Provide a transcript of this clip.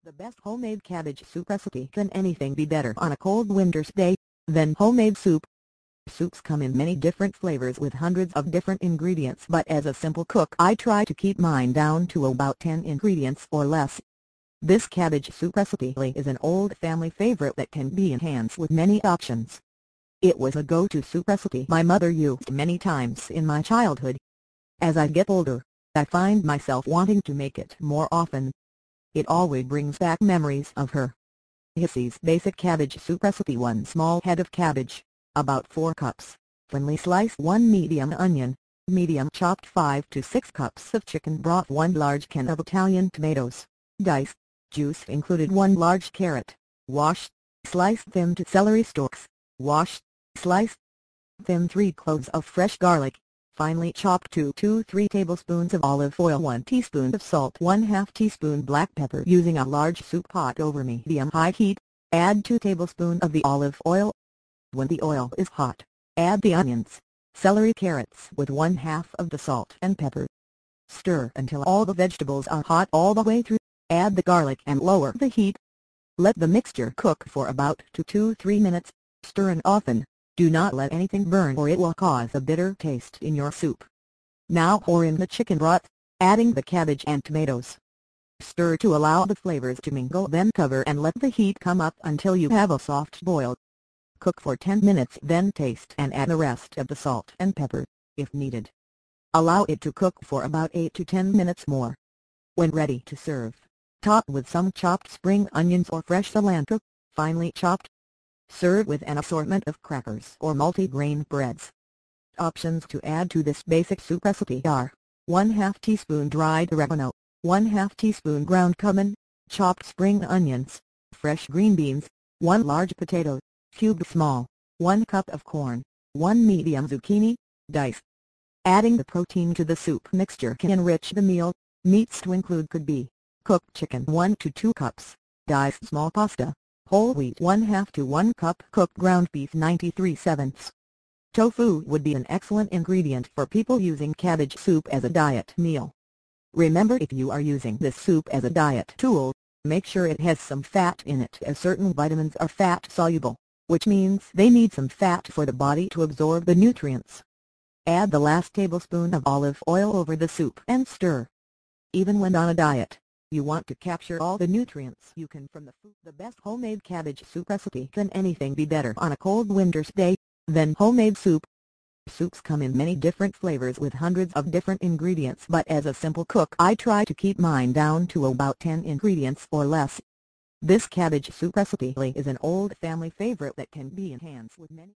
the best homemade cabbage soup recipe. Can anything be better on a cold winter's day than homemade soup? Soups come in many different flavors with hundreds of different ingredients, but as a simple cook I try to keep mine down to about 10 ingredients or less. This cabbage soup recipe is an old family favorite that can be enhanced with many options. It was a go-to soup recipe my mother used many times in my childhood. As I get older, I find myself wanting to make it more often. It always brings back memories of her. Hassies Basic Cabbage Soup Recipe. 1 small head of cabbage, about 4 cups, thinly sliced. 1 medium onion, medium chopped. 5 to 6 cups of chicken broth. 1 large can of Italian tomatoes, diced, juice included. 1 large carrot, washed, sliced thin. 2 celery stalks, washed, sliced thin. 3 cloves of fresh garlic, finely chopped. 2 to 3 tablespoons of olive oil. 1 teaspoon of salt. 1/2 teaspoon black pepper. Using a large soup pot over medium-high heat, add 2 tablespoons of the olive oil. When the oil is hot, add the onions, celery, carrots with 1/2 of the salt and pepper. Stir until all the vegetables are hot all the way through. Add the garlic and lower the heat. Let the mixture cook for about 2 to 3 minutes, stirring often. Do not let anything burn or it will cause a bitter taste in your soup. Now pour in the chicken broth, adding the cabbage and tomatoes. Stir to allow the flavors to mingle, then cover and let the heat come up until you have a soft boil. Cook for 10 minutes, then taste and add the rest of the salt and pepper, if needed. Allow it to cook for about 8 to 10 minutes more. When ready to serve, top with some chopped spring onions or fresh cilantro, finely chopped. Serve with an assortment of crackers or multi-grain breads. Options to add to this basic soup recipe are 1/2 teaspoon dried oregano, 1/2 teaspoon ground cumin, chopped spring onions, fresh green beans, 1 large potato, cubed small, 1 cup of corn, 1 medium zucchini, diced. Adding the protein to the soup mixture can enrich the meal. Meats to include could be cooked chicken 1 to 2 cups, diced small pasta, whole wheat 1/2 to 1 cup, cooked ground beef 93/7. Tofu would be an excellent ingredient for people using cabbage soup as a diet meal. Remember, if you are using this soup as a diet tool, make sure it has some fat in it, as certain vitamins are fat soluble, which means they need some fat for the body to absorb the nutrients. Add the last tablespoon of olive oil over the soup and stir. Even when on a diet, you want to capture all the nutrients you can from the food. The best homemade cabbage soup recipe. Can anything be better on a cold winter's day than homemade soup? Soups come in many different flavors with hundreds of different ingredients, but as a simple cook I try to keep mine down to about 10 ingredients or less. This cabbage soup recipe is an old family favorite that can be enhanced with many